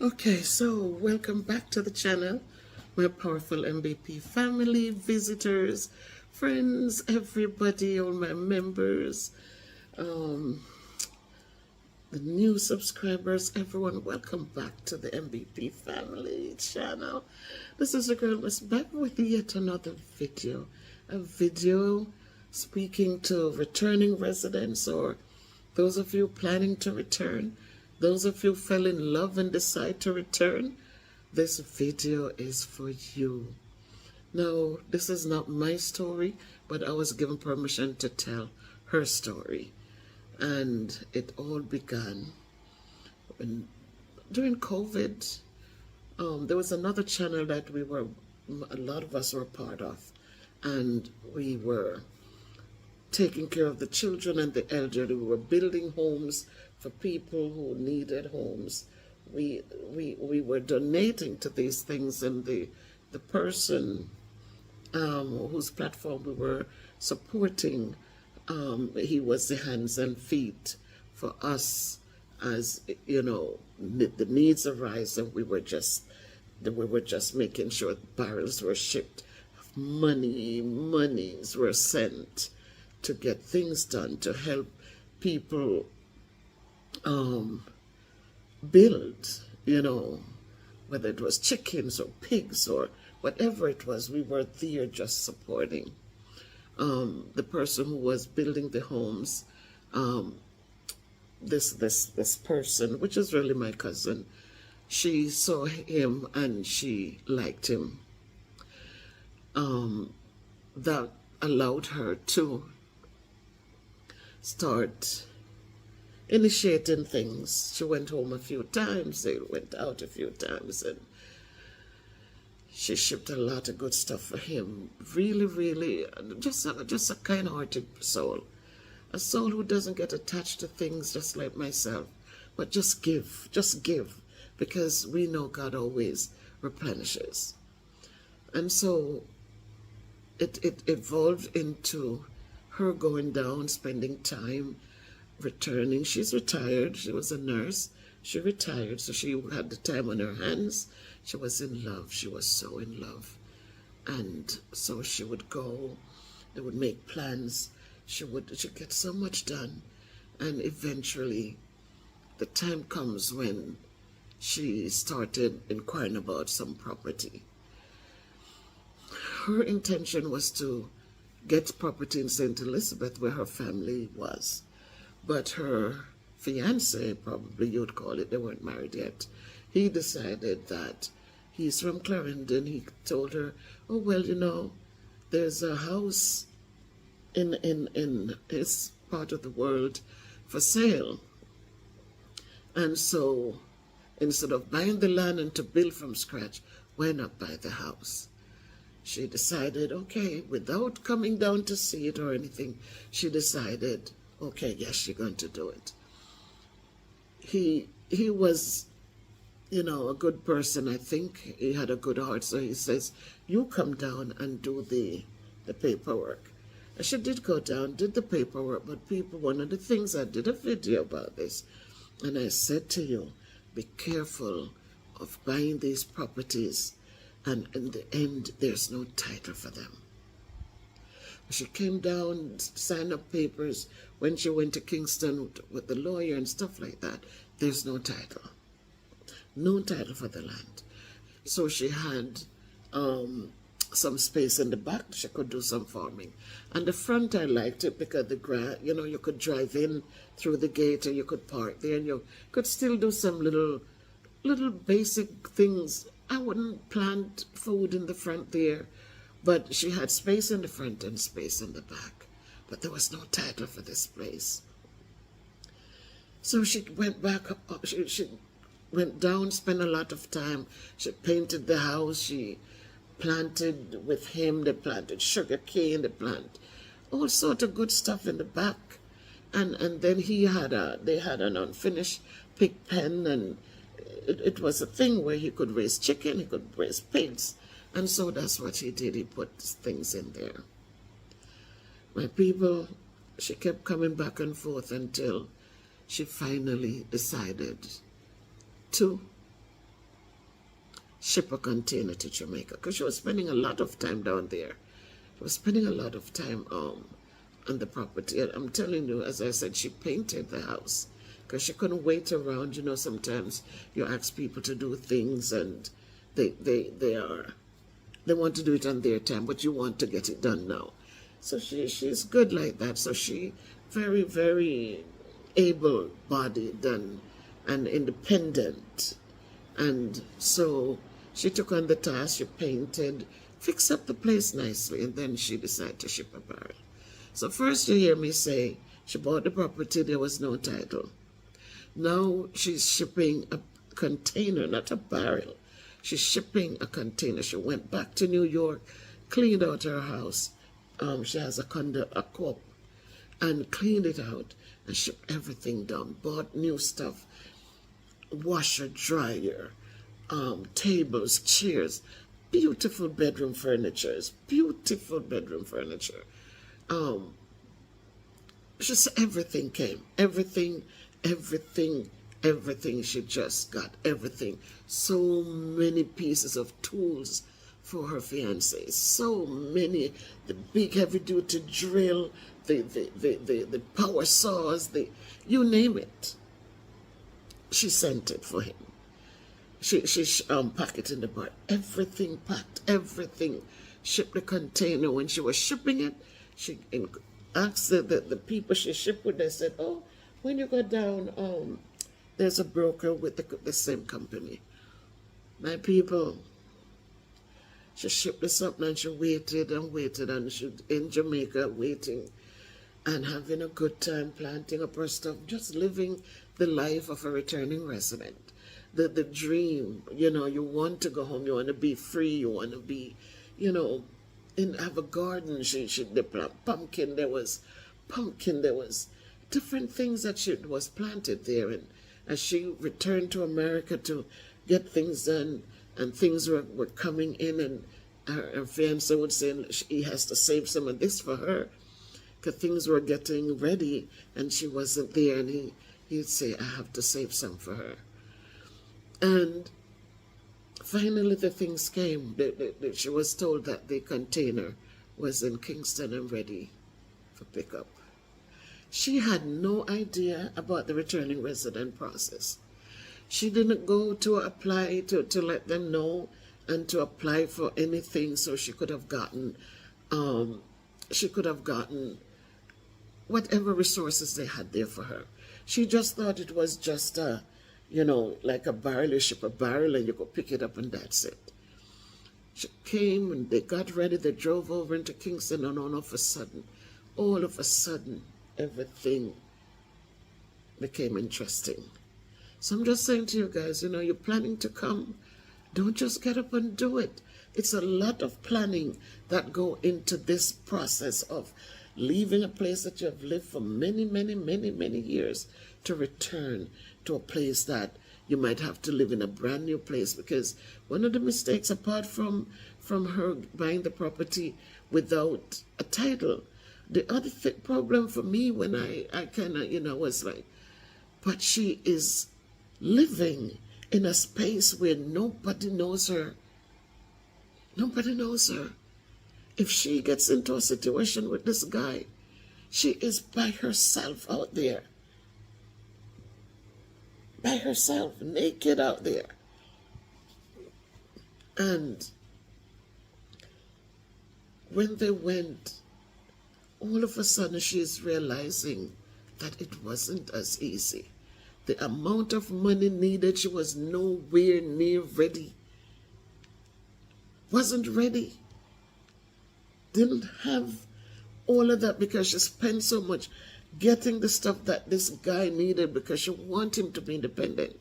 Okay, so welcome back to the channel, my powerful MVP family, visitors, friends, everybody, all my members, um, the new subscribers, everyone, welcome back to the MVP family channel. This is the girl Miss back with yet another video, a video speaking to returning residents or those of you planning to return, those of you fell in love and decide to return, this video is for you. Now, this is not my story, but I was given permission to tell her story. And it all began during COVID. There was another channel that a lot of us were part of, and we were taking care of the children and the elderly. We were building homes for people who needed homes. We were donating to these things, and the person whose platform we were supporting, he was the hands and feet for us as, you know, the needs arise, and we were just making sure barrels were shipped, monies were sent to get things done, to help people build, you know, whether it was chickens or pigs or whatever it was. We were there just supporting. The person who was building the homes, this person, which is really my cousin, she saw him and she liked him. That allowed her to start initiating things. She went home a few times, they went out a few times, and she shipped a lot of good stuff for him. Really, just a kind-hearted soul. A soul who doesn't get attached to things, just like myself, but just give, because we know God always replenishes. And so it evolved into her going down, spending time, returning. She's retired. She was a nurse. She retired, so she had the time on her hands. She was in love. She was so in love. And so she would go. They would make plans. She'd get so much done. And eventually, the time comes when she started inquiring about some property. Her intention was to get property in St. Elizabeth, where her family was. But her fiancé, probably you'd call it, they weren't married yet, he decided that he's from Clarendon. He told her, oh, well, you know, there's a house in his part of the world for sale. And so instead of buying the land and to build from scratch, why not buy the house? She decided, okay, without coming down to see it or anything, she decided, okay, yes, she's going to do it. He was, you know, a good person. I think he had a good heart. So he says, you come down and do the paperwork. And she did go down, did the paperwork, but people, one of the things, I did a video about this, and I said to you, be careful of buying these properties, and in the end, there's no title for them. She came down, signed up papers. When she went to Kingston with the lawyer and stuff like that, there's no title. No title for the land. So she had some space in the back. She could do some farming. And the front, I liked it because the grass, you know, you could drive in through the gate and you could park there and you could still do some little basic things. I wouldn't plant food in the front there, but she had space in the front and space in the back. But there was no title for this place. So she went back up, she went down, spent a lot of time. She painted the house, she planted with him, they planted sugar cane, they planted all sort of good stuff in the back. And then they had an unfinished pig pen, and it was a thing where he could raise chicken, he could raise pigs. And so that's what he did. He put things in there. My people, she kept coming back and forth until she finally decided to ship a container to Jamaica because she was spending a lot of time down there. She was spending a lot of time on the property. And I'm telling you, as I said, she painted the house because she couldn't wait around. You know, sometimes you ask people to do things and they want to do it on their time, but you want to get it done now. So she's good like that. So she very, very able-bodied and independent. And so she took on the task, she painted, fixed up the place nicely, and then she decided to ship a barrel. So first you hear me say she bought the property, there was no title. Now she's shipping a container, not a barrel. She's shipping a container. She went back to New York, cleaned out her house. She has a co-op, and cleaned it out and shipped everything down. Bought new stuff, washer, dryer, tables, chairs, beautiful bedroom furniture. Just everything came. Everything. She just got everything. So many pieces of tools for her fiancé. So many. The big heavy duty drill, the power saws, you name it. She sent it for him. She packed it in the bar. Everything packed, everything. Shipped the container. When she was shipping it, she asked the people she shipped with, they said, oh, when you go down, there's a broker with the same company. My people, she shipped this up and she waited and she in Jamaica waiting and having a good time, planting up her stuff, just living the life of a returning resident. The dream, you know, you want to go home, you want to be free, you want to be, you know, have a garden. She planted pumpkin, there was different things that was planted there. And as she returned to America to get things done, and things were coming in, and her fiancé would say he has to save some of this for her because things were getting ready and she wasn't there, and he'd say, I have to save some for her. And finally the things came. She was told that the container was in Kingston and ready for pickup. She had no idea about the returning resident process. She didn't go to apply to let them know and to apply for anything, so she could have gotten whatever resources they had there for her. She just thought it was just like a barrel. You ship a barrel and you go pick it up and that's it. She came and they got ready, they drove over into Kingston, and all of a sudden, everything became interesting. So I'm just saying to you guys, you're planning to come, don't just get up and do it. It's a lot of planning that go into this process of leaving a place that you have lived for many, many, many, many years to return to a place that you might have to live in a brand new place. Because one of the mistakes, apart from her buying the property without a title, the other problem for me when I kind of, was like, but she is living in a space where nobody knows her. Nobody knows her. If she gets into a situation with this guy, she is by herself out there. By herself, naked out there. And when they went, all of a sudden she's realizing that it wasn't as easy. The amount of money needed, she was nowhere near ready. Wasn't ready. Didn't have all of that because she spent so much getting the stuff that this guy needed because she wanted him to be independent.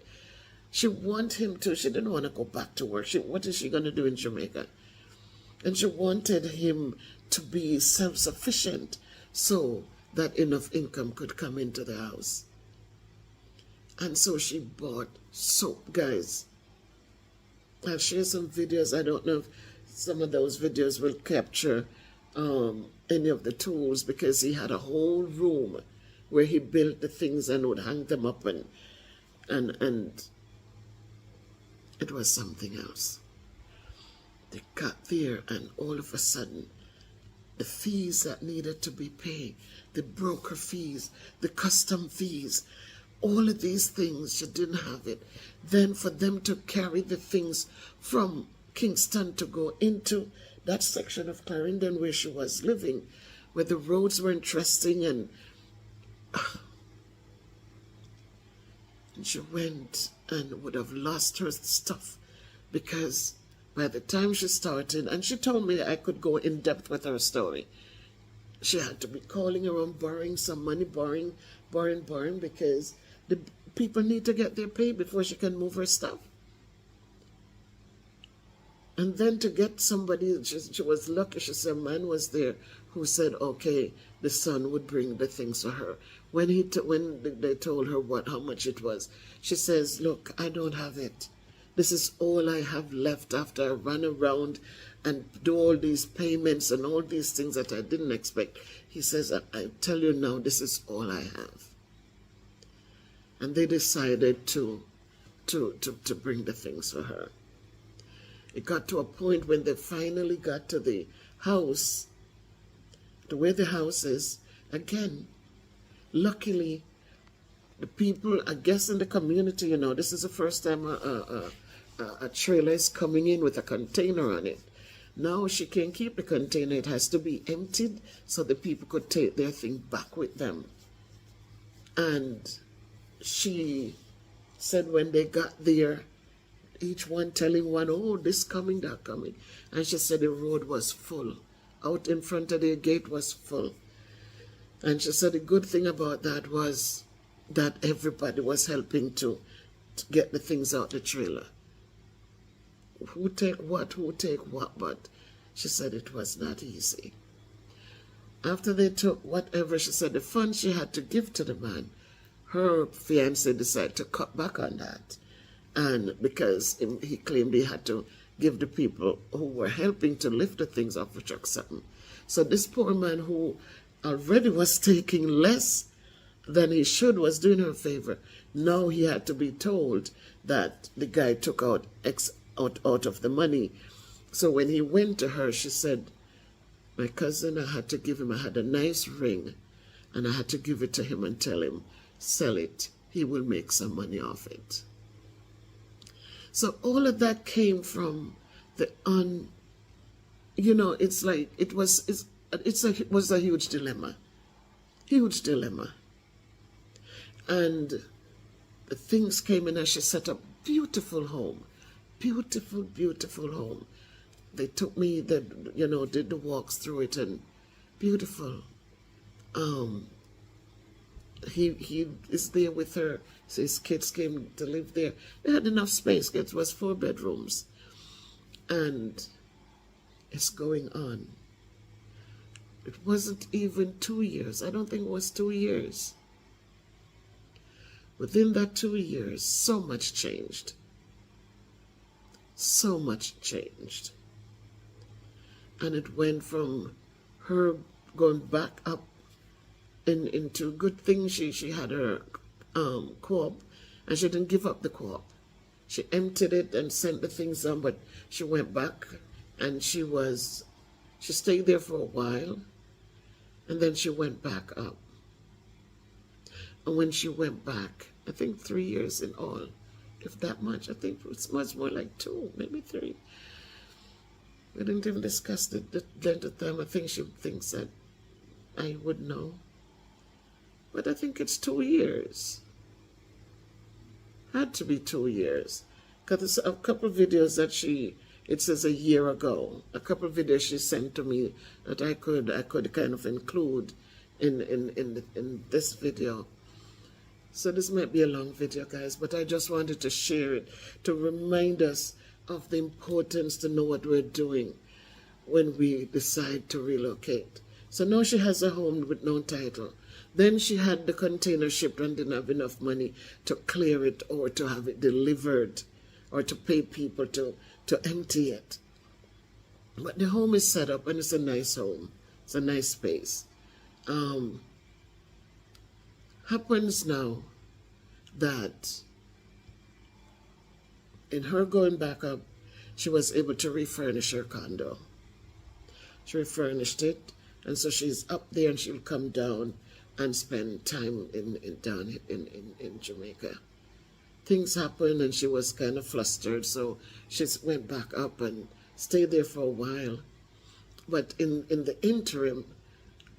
She didn't want to go back to work. What is she going to do in Jamaica? And she wanted him to be self-sufficient so that enough income could come into the house. And so she bought soap, guys. I'll share some videos. I don't know if some of those videos will capture any of the tools, because he had a whole room where he built the things and would hang them up, and it was something else. They got there, and all of a sudden, the fees that needed to be paid, the broker fees, the custom fees, all of these things, she didn't have it. Then for them to carry the things from Kingston to go into that section of Clarendon where she was living, where the roads were interesting, and she went and would have lost her stuff, because by the time she started, and she told me I could go in depth with her story, she had to be calling around, borrowing some money, borrowing, because the people need to get their pay before she can move her stuff. And then to get somebody, she was lucky, she said a man was there who said, okay, the son would bring the things for her. When they told her how much it was, she says, look, I don't have it. This is all I have left after I run around and do all these payments and all these things that I didn't expect. He says, I tell you now, this is all I have. And they decided to bring the things for her. It got to a point when they finally got to the house, to where the house is. Again, luckily, the people, I guess in the community, this is the first time a trailer is coming in with a container on it. Now she can't keep the container. It has to be emptied so the people could take their thing back with them. And she said when they got there, each one telling one, oh, this coming, that coming. And she said the road was full. Out in front of their gate was full. And she said the good thing about that was that everybody was helping to get the things out the trailer. Who take what, but she said it was not easy. After they took whatever, she said the funds she had to give to the man, her fiancé decided to cut back on that. And because he claimed he had to give the people who were helping to lift the things off the truck something. So this poor man, who already was taking less than he should, was doing her a favor. Now he had to be told that the guy took out out of the money. So when he went to her, she said, my cousin, I had had a nice ring, and I had to give it to him and tell him, sell it. He will make some money off it. So all of that came from the it's like it was a huge dilemma. And the things came in, and she set up beautiful home. They took me, did the walks through it, and beautiful. He is there with her. So his kids came to live there. They had enough space. It was 4 bedrooms. And it's going on. It wasn't even 2 years. I don't think it was 2 years. Within that 2 years, so much changed. So much changed. And it went from her going back up into good things. She had her co-op, and she didn't give up the co-op. She emptied it and sent the things on, but she went back, and she stayed there for a while, and then she went back up. And when she went back, I think 3 years in all, if that much, I think it's much more like 2, maybe 3. We didn't even discuss the length of time. I think she thinks that I would know. But I think it's 2 years. Had to be 2 years. Because there's a couple of videos that it says a year ago. A couple of videos she sent to me that I could kind of include in this video. So this might be a long video, guys, but I just wanted to share it to remind us of the importance to know what we're doing when we decide to relocate. So now she has a home with no title. Then she had the container shipped and didn't have enough money to clear it or to have it delivered or to pay people to empty it. But the home is set up, and it's a nice home. It's a nice space. Happens now that in her going back up, she was able to refurnish her condo. She refurnished it, and so she's up there, and she'll come down and spend time down in Jamaica. Things happened, and she was kind of flustered, so she went back up and stayed there for a while. But in the interim,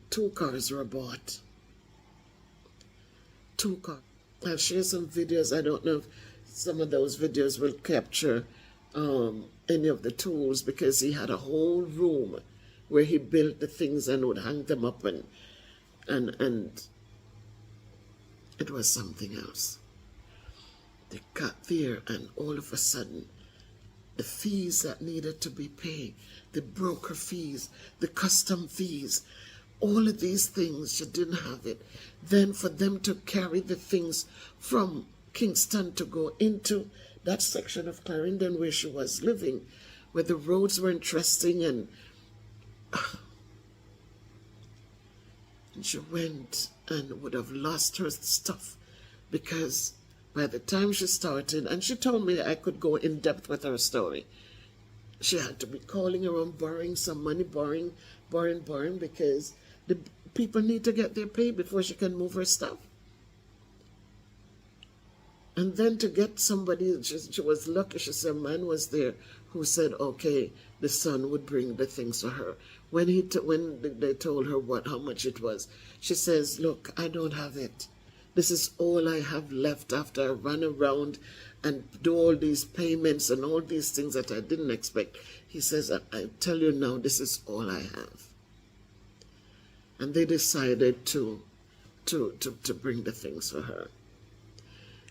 2 cars were bought. 2 cars. I'll share some videos. I don't know if some of those videos will capture any of the tools, because he had a whole room where he built the things and would hang them up, and it was something else. They got there, and all of a sudden, the fees that needed to be paid, the broker fees, the custom fees, all of these things, she didn't have it. Then for them to carry the things from Kingston to go into that section of Clarendon where she was living, where the roads were interesting, and she went and would have lost her stuff, because by the time she started, and she told me I could go in depth with her story, she had to be calling around, borrowing some money, borrowing, because the people need to get their pay before she can move her stuff. And then to get somebody, she was lucky, she said a man was there who said, okay, the son would bring the things for her. When they told her how much it was, she says, look, I don't have it. This is all I have left after I ran around and do all these payments and all these things that I didn't expect. He says, I tell you now, this is all I have. And they decided to bring the things for her.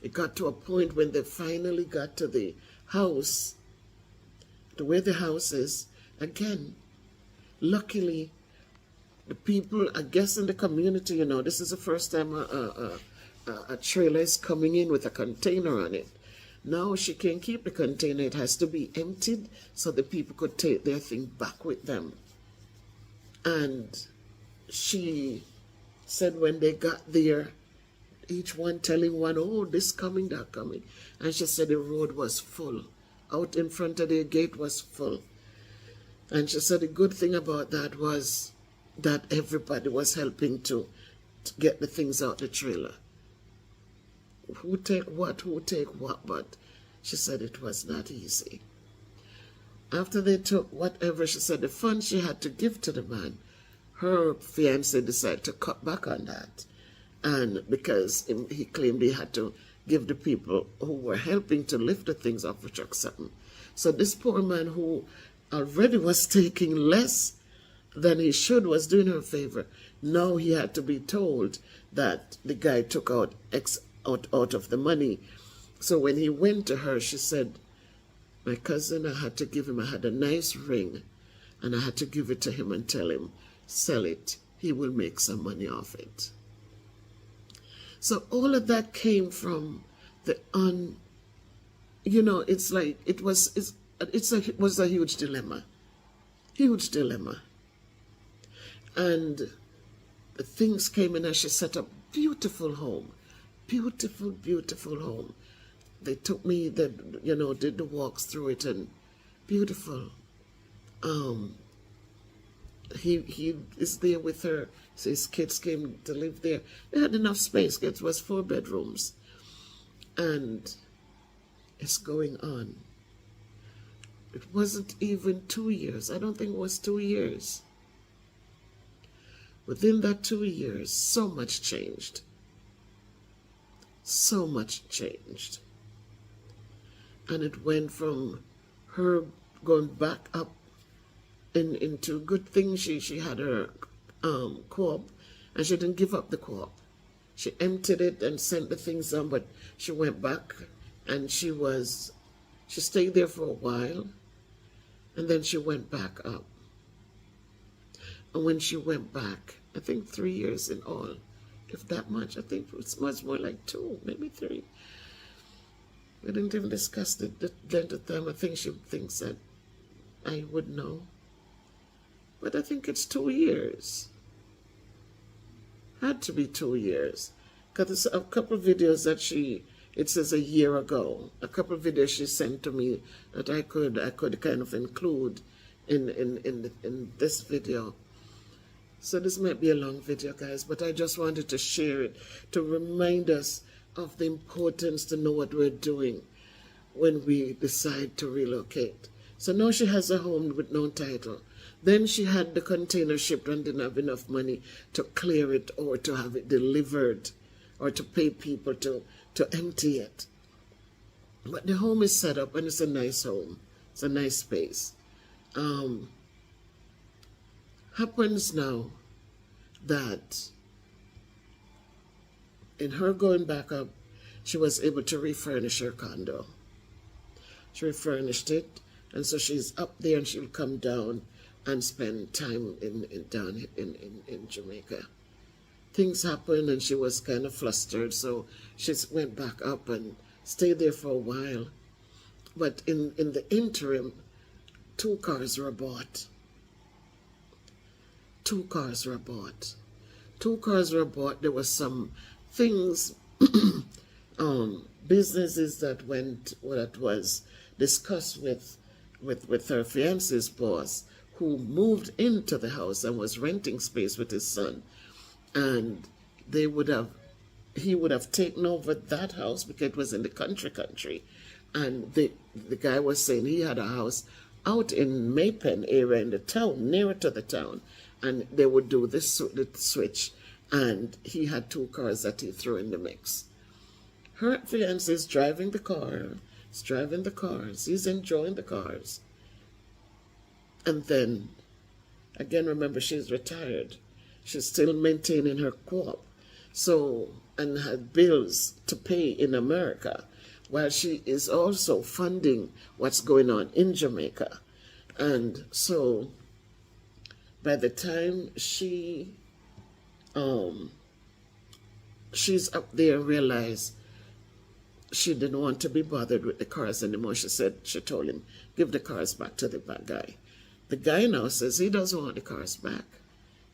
It got to a point when they finally got to the house, to where the house is. Again, luckily, the people, I guess in the community, this is the first time a trailer is coming in with a container on it. Now she can't keep the container. It has to be emptied so the people could take their thing back with them. And she said when they got there, each one telling one, oh, this coming, that coming. And she said the road was full. Out in front of their gate was full. And she said the good thing about that was that everybody was helping to get the things out the trailer. Who take what, but she said it was not easy. After they took whatever, she said the funds she had to give to the man, her fiancé decided to cut back on that. And because he claimed he had to give the people who were helping to lift the things off the truck something. So this poor man, who already was taking less than he should, was doing her a favor. Now he had to be told that the guy took out out of the money. So when he went to her, she said, my cousin, I had a nice ring, and I had to give it to him and tell him, sell it. He will make some money off it. So all of that came from the it's like it was a huge dilemma. And the things came in, and she set up beautiful home. They took me, did the walks through it, and beautiful. He is there with her. So his kids came to live there. They had enough space. It was 4 bedrooms. And it's going on. It wasn't even 2 years. I don't think it was 2 years. Within that 2 years, so much changed. So much changed. And it went from her going back up into good things. She had her co-op, and she didn't give up the co-op. She emptied it and sent the things on, but she went back, and she stayed there for a while, and then she went back up. And when she went back, I think 3 years in all, if that much, I think it's much more like 2, maybe 3. We didn't even discuss the length of time. I think she thinks that I would know. But I think it's 2 years. Had to be 2 years. Because there's a couple of videos that she it says a year ago. A couple of videos she sent to me that I could kind of include in this video. So this might be a long video, guys, but I just wanted to share it to remind us of the importance to know what we're doing when we decide to relocate. So now she has a home with no title. Then she had the container shipped and didn't have enough money to clear it or to have it delivered or to pay people to empty it. But the home is set up and it's a nice home. It's a nice space. Happens now that in her going back up, she was able to refurnish her condo. She refurnished it, and so she's up there and she'll come down and spend time down in Jamaica. Things happened and she was kind of flustered, so she went back up and stayed there for a while. But in the interim, 2 cars were bought. 2 cars were bought. 2 cars were bought. There were some things, businesses that was discussed with her fiance's boss, who moved into the house and was renting space with his son. And he would have taken over that house because it was in the country. And the guy was saying he had a house out in Maypen area in the town, nearer to the town. And they would do the switch. And he had 2 cars that he threw in the mix. Her fiance is driving the car. He's driving the cars. He's enjoying the cars. And then, again, remember, she's retired. She's still maintaining her co-op. So, and had bills to pay in America, while she is also funding what's going on in Jamaica. And so, by the time she's up there, realized she didn't want to be bothered with the cars anymore. She told him, give the cars back to the bad guy. The guy now says he doesn't want the cars back.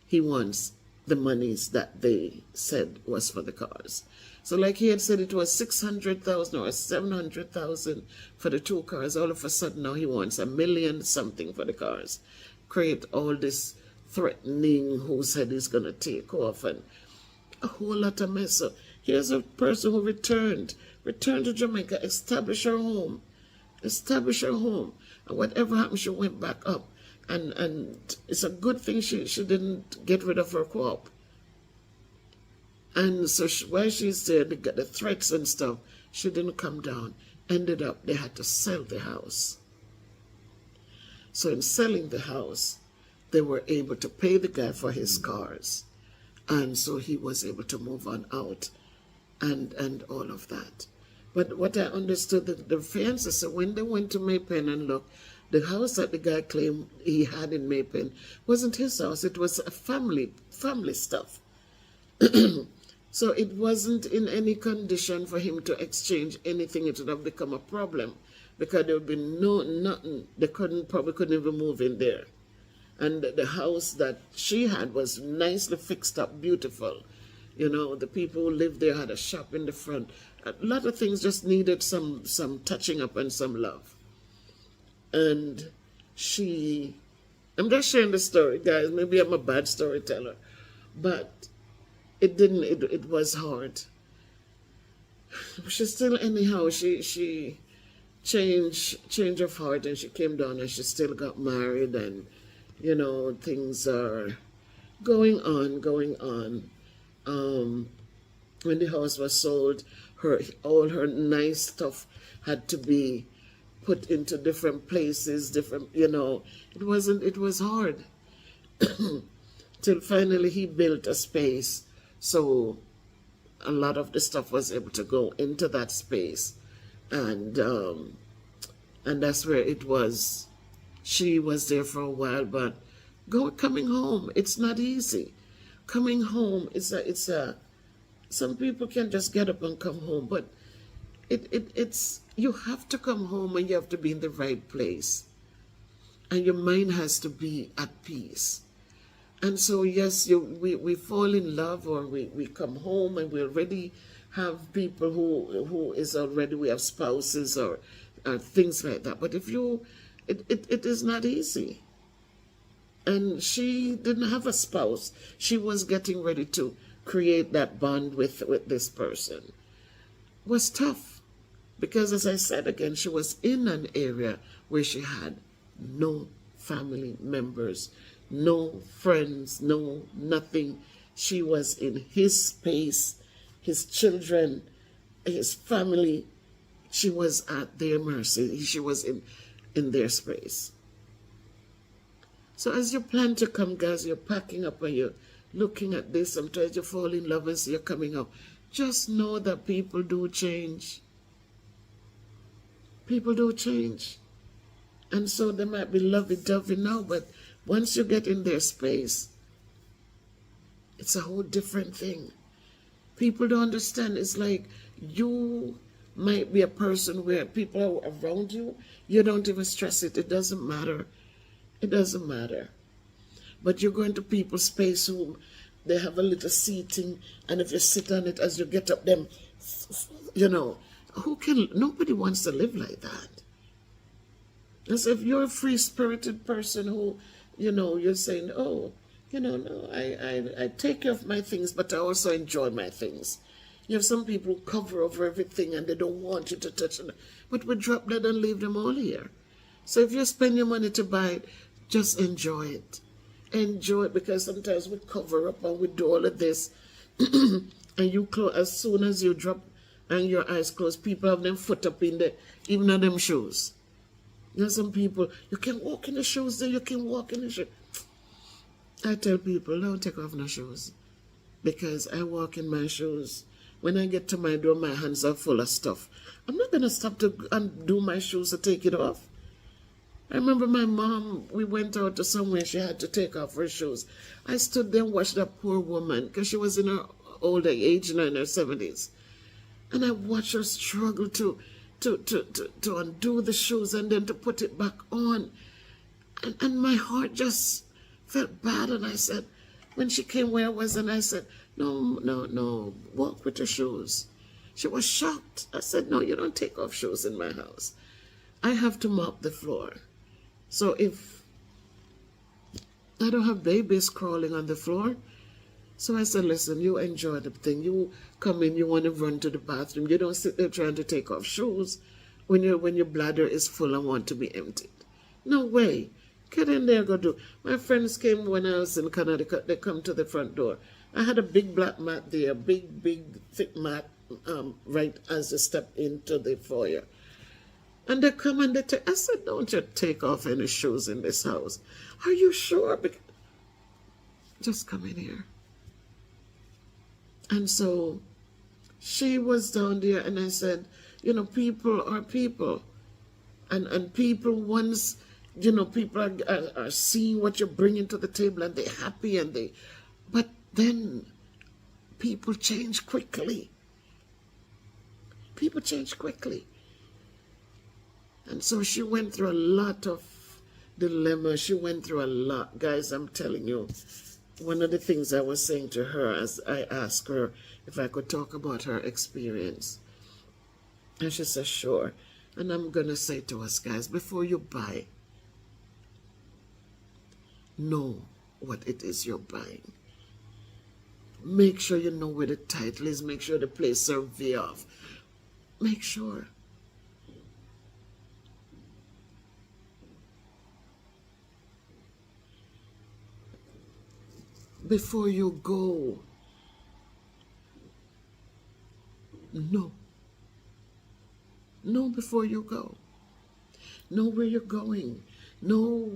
He wants the monies that they said was for the cars. So like he had said it was 600,000 or 700,000 for the 2 cars. All of a sudden now he wants $1 million something for the cars. Create all this threatening who said he's going to take off and a whole lot of mess up. Here's a person who returned to Jamaica, establish her home. And whatever happened, she went back up. And it's a good thing she didn't get rid of her co-op. And so while she's there, they got the threats and stuff, she didn't come down. Ended up, they had to sell the house. So in selling the house, they were able to pay the guy for his cars. And so he was able to move on out and all of that. But what I understood, the fiancé said when they went to Maypen and looked, the house that the guy claimed he had in Maypen wasn't his house. It was a family stuff. So it wasn't in any condition for him to exchange anything. It would have become a problem because there would be nothing. They probably couldn't even move in there. And the house that she had was nicely fixed up, beautiful. You know, the people who lived there had a shop in the front. A lot of things just needed some touching up and some love. And I'm just sharing the story, guys. Maybe I'm a bad storyteller, but it was hard. She still, anyhow, she changed of heart and she came down and she still got married and, you know, things are going on. When the house was sold, all her nice stuff had to be put into different places, you know, it was hard. Till finally he built a space, so a lot of the stuff was able to go into that space, and that's where it was. She was there for a while, but coming home, it's not easy. Coming home, it's some people can just get up and come home, but it's you have to come home and you have to be in the right place. And your mind has to be at peace. And so, yes, we fall in love or we come home and we already have people who is already, we have spouses or things like that. But if you, it is not easy. And she didn't have a spouse. She was getting ready to create that bond with this person. It was tough because, as I said again, she was in an area where she had no family members, no friends, no nothing. She was in his space, his children, his family. She was at their mercy. She was in their space. So as you plan to come, guys, you're packing up and you're looking at this. Sometimes you fall in love and you're coming up. Just know that people do change. People do change. And so they might be lovey-dovey now, but once you get in their space, it's a whole different thing. People don't understand. It's like you might be a person where people are around you. You don't even stress it. It doesn't matter. It doesn't matter. But you're going to people's space who they have a little seating, and if you sit on it as you get up them, nobody wants to live like that. As if you're a free-spirited person who, you're saying, oh, no, I take care of my things, but I also enjoy my things. You have some people who cover over everything and they don't want you to touch it. But we drop that and leave them all here. So if you spend your money to buy it, just enjoy it. Enjoy it, because sometimes we cover up and we do all of this. And you close, as soon as you drop and your eyes close, people have them foot up in even on them shoes. Some people, you can walk in the shoes there, you can walk in the shoes. I tell people, don't take off no shoes, because I walk in my shoes. When I get to my door, my hands are full of stuff. I'm not going to stop to undo my shoes to take it off. I remember my mom, we went out to somewhere, she had to take off her shoes. I stood there and watched that poor woman, because she was in her older age, in her 70s. And I watched her struggle to undo the shoes and then to put it back on. And my heart just felt bad. And I said, when she came where I was, and I said, no, walk with your shoes. She was shocked. I said, no, you don't take off shoes in my house. I have to mop the floor. So if I don't have babies crawling on the floor, so I said, listen, you enjoy the thing. You come in, you want to run to the bathroom. You don't sit there trying to take off shoes when your bladder is full and want to be emptied. No way. Get in there, go do. My friends came when I was in Canada. They come to the front door. I had a big black mat there, big, thick mat, right as you step into the foyer. And they come and I said, don't you take off any shoes in this house. Are you sure? Just come in here. And so she was down there, and I said, people are people. And people, once, people are seeing what you're bringing to the table, and they're happy, but then people change quickly. People change quickly. And so she went through a lot of dilemma. She went through a lot. Guys, I'm telling you, one of the things I was saying to her as I asked her if I could talk about her experience. And she said, sure. And I'm going to say to us, guys, before you buy, know what it is you're buying. Make sure you know where the title is. Make sure the place survey off. Make sure. Before you go, know. Know before you go. Know where you're going. Know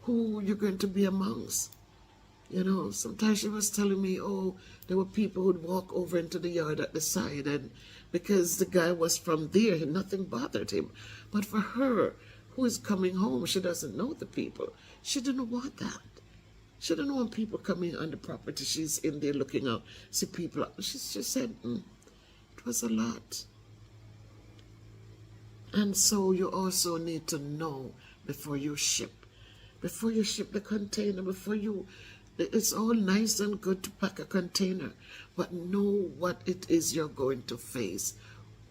who you're going to be amongst. Sometimes she was telling me, there were people who'd walk over into the yard at the side, and because the guy was from there, nothing bothered him. But for her, who is coming home, she doesn't know the people. She didn't want that. She didn't want people coming on the property. She's in there looking out, see people. She said, it was a lot. And so you also need to know before you ship. Before you ship the container, before you It's all nice and good to pack a container, but know what it is you're going to face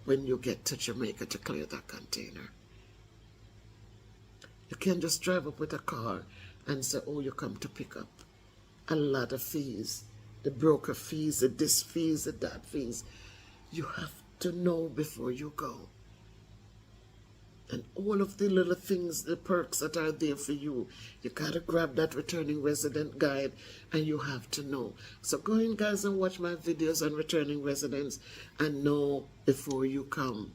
when you get to Jamaica to clear that container. You can't just drive up with a car and say, oh, you come to pick up. A lot of fees, the broker fees, the this fees, the that fees. You have to know before you go. And all of the little things, the perks that are there for you, you gotta grab that returning resident guide and you have to know. So go in, guys, and watch my videos on returning residents and know before you come.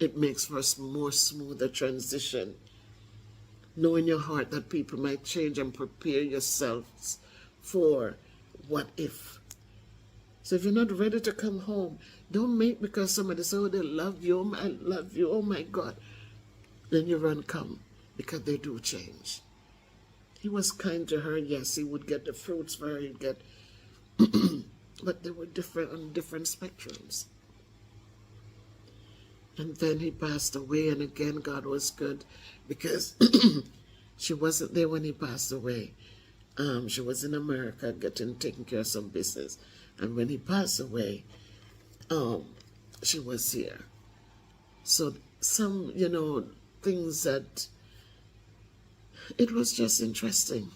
It makes for a more smoother transition. Know in your heart that people might change and prepare yourselves for what if. So if you're not ready to come home, don't make because somebody says, oh, they love you, I love you, oh my God. Then you run come, because they do change. He was kind to her, yes, he would get the fruits for her, he'd get, but they were different on different spectrums. And then he passed away, and again, God was good, because she wasn't there when he passed away. She was in America taking care of some business. And when he passed away, she was here. So some, things that, it was just interesting.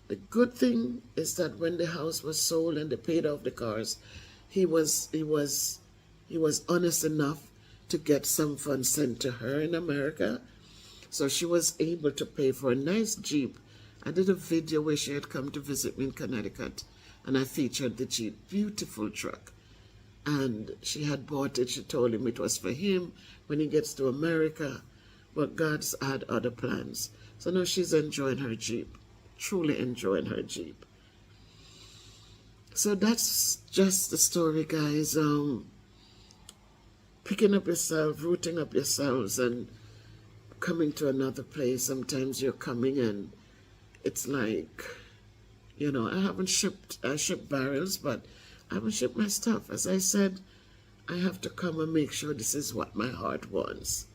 The good thing is that when the house was sold and they paid off the cars, he was honest enough to get some funds sent to her in America. So she was able to pay for a nice Jeep. I did a video where she had come to visit me in Connecticut, and I featured the Jeep. Beautiful truck. And she had bought it. She told him it was for him when he gets to America. But God's had other plans. So now she's enjoying her Jeep. Truly enjoying her Jeep. So that's just the story, guys. Picking up yourself, rooting up yourselves, and coming to another place. Sometimes you're coming and it's like, I shipped barrels, but I haven't shipped my stuff. As I said, I have to come and make sure this is what my heart wants,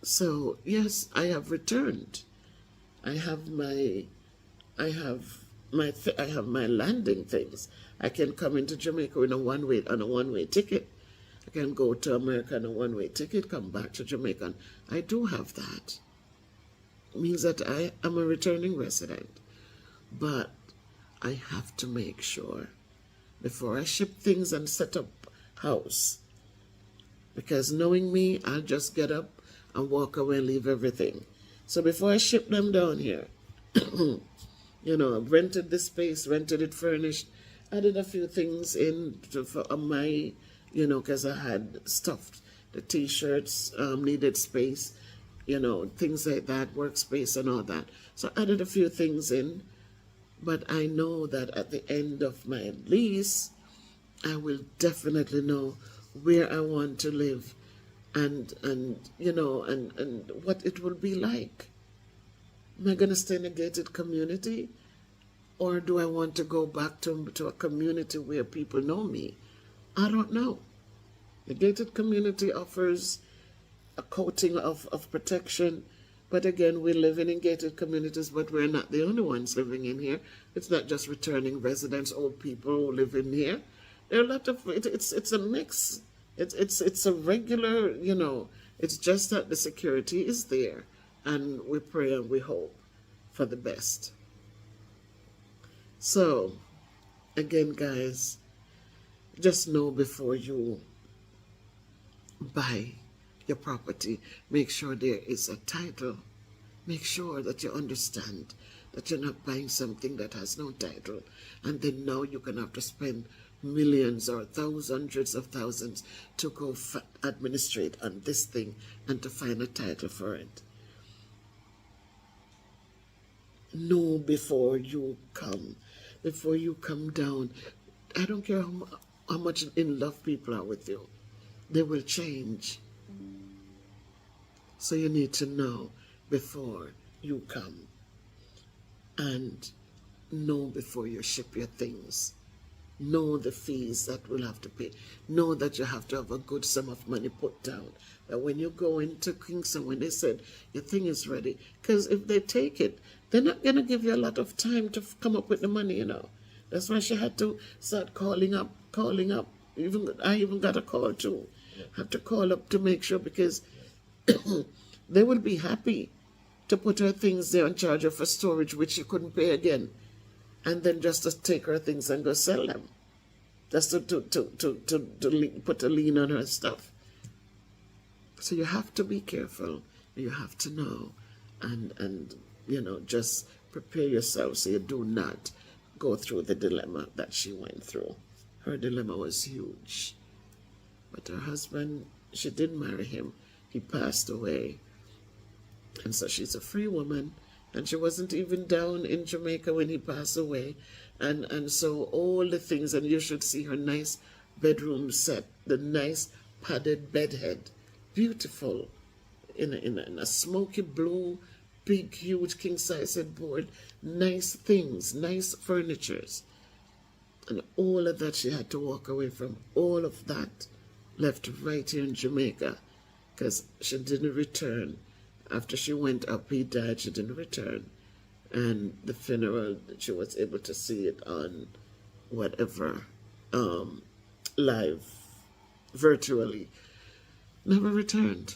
So yes, I have returned. I have my landing things. I can come into Jamaica on a one-way ticket. I can go to America on a one-way ticket, come back to Jamaica. I do have that. It means that I am a returning resident. But I have to make sure before I ship things and set up house. Because knowing me, I'll just get up and walk away and leave everything. So before I ship them down here, I've rented this space, rented it furnished, added a few things in for my, because I had stuffed the t-shirts, needed space, things like that, workspace and all that. So I added a few things in, but I know that at the end of my lease, I will definitely know where I want to live and what it will be like. Am I going to stay in a gated community? Or do I want to go back to a community where people know me? I don't know. The gated community offers a coating of protection. But again, we're living in gated communities, but we're not the only ones living in here. It's not just returning residents, old people who live in here. There are a lot of, it's a mix. It's a regular, it's just that the security is there. And we pray and we hope for the best. So, again, guys, just know before you buy your property, make sure there is a title. Make sure that you understand that you're not buying something that has no title, and then now you're going to have to spend millions or hundreds of thousands to go administrate on this thing and to find a title for it. Know before you come down. I don't care how much in love people are with you. They will change. So you need to know before you come. And know before you ship your things. know the fees that we'll have to pay. Know that you have to have a good sum of money put down. That when you go into Kingston, when they said your thing is ready, because if they take it, they're not going to give you a lot of time to come up with the money, you know. That's why she had to start calling up. I even got a call too. Have to call up to make sure, because they will be happy to put her things there and charge her for storage, which she couldn't pay again. And then just to take her things and go sell them. Just to put a lien on her stuff. So you have to be careful. You have to know. And you know, just prepare yourself so you do not go through the dilemma that she went through. Her dilemma was huge. But her husband, she did marry him. He passed away. And so she's a free woman. And she wasn't even down in Jamaica when he passed away. And so all the things, and you should see her nice bedroom set, the nice padded bedhead, beautiful, in a smoky blue, big, huge king-size headboard, nice things, nice furnitures. And all of that she had to walk away from, all of that left right here in Jamaica, because she didn't return. After she went up, he died, she didn't return. And the funeral, she was able to see it on whatever, live, virtually. Never returned.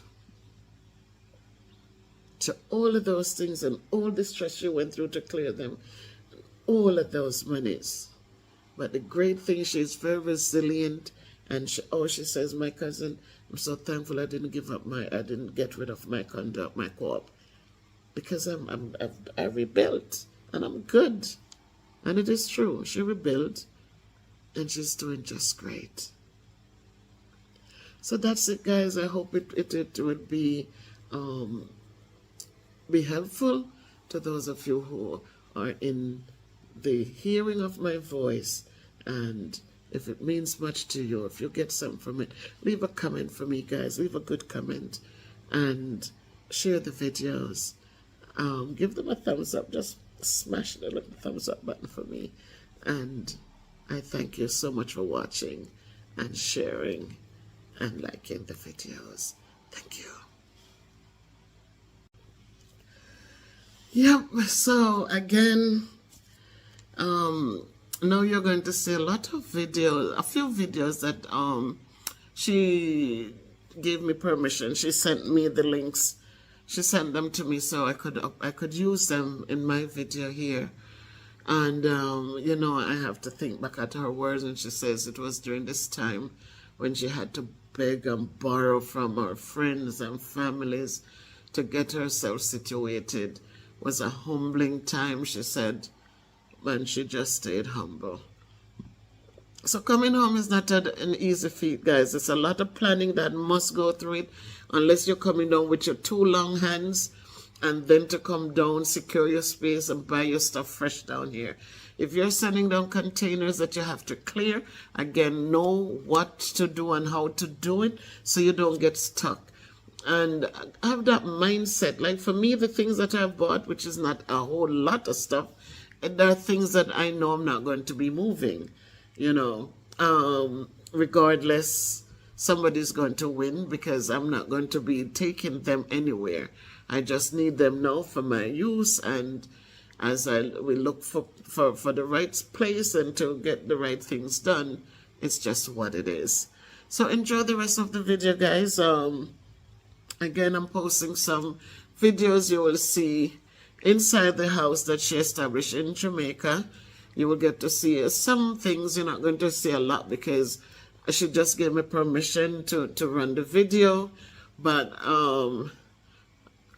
So all of those things and all the stress she went through to clear them, all of those monies. But the great thing, she's very resilient. And she says, my cousin, I'm so thankful I didn't get rid of my condo, my co-op, because I rebuilt and I'm good. And it is true. She rebuilt and she's doing just great. So that's it, guys. I hope it would be helpful to those of you who are in the hearing of my voice. And if it means much to you, if you get something from it, leave a comment for me, guys. Leave a good comment and share the videos. Give them a thumbs up. Just smash the little thumbs up button for me. And I thank you so much for watching and sharing and liking the videos. Thank you. Yep, so again, now you're going to see a lot of videos, a few videos that she gave me permission. She sent me the links. She sent them to me so I could use them in my video here. And you know, I have to think back at her words when she says it was during this time when she had to beg and borrow from her friends and families to get herself situated. It was a humbling time, she said. And she just stayed humble. So coming home is not an easy feat, guys. It's a lot of planning that must go through it, unless you're coming down with your two long hands and then to come down, secure your space and buy your stuff fresh down here. If you're sending down containers that you have to clear, again, know what to do and how to do it so you don't get stuck. And have that mindset. Like for me, the things that I've bought, which is not a whole lot of stuff, there are things that I know I'm not going to be moving, you know. Regardless, somebody's going to win because I'm not going to be taking them anywhere. I just need them now for my use, and as we look for the right place and to get the right things done, it's just what it is. So enjoy the rest of the video, guys. Again, I'm posting some videos you will see inside the house that she established in Jamaica. You will get to see some things. You're not going to see a lot because she just gave me permission to run the video. But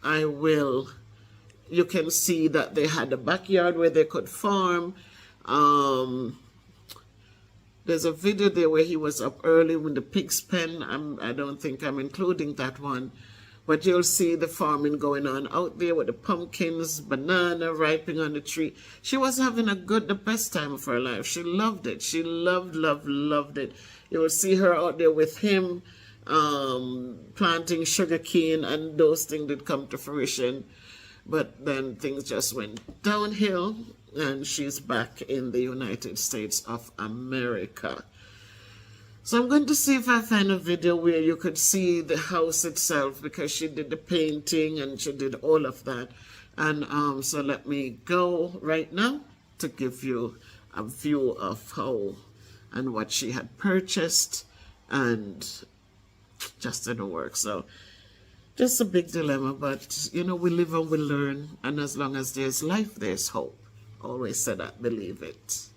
I will. You can see that they had a backyard where they could farm. There's a video there where he was up early with the pig's pen. I don't think I'm including that one. But you'll see the farming going on out there with the pumpkins, banana ripening on the tree. She was having the best time of her life. She loved it. She loved it. You will see her out there with him, planting sugarcane, and those things did come to fruition. But then things just went downhill. and she's back in the United States of America. So I'm going to see if I find a video where you could see the house itself, because she did the painting and she did all of that. And so let me go right now to give you a view of how and what she had purchased, and just didn't work. So just a big dilemma, but you know, we live and we learn, and as long as there's life, there's hope. Always say that, believe it.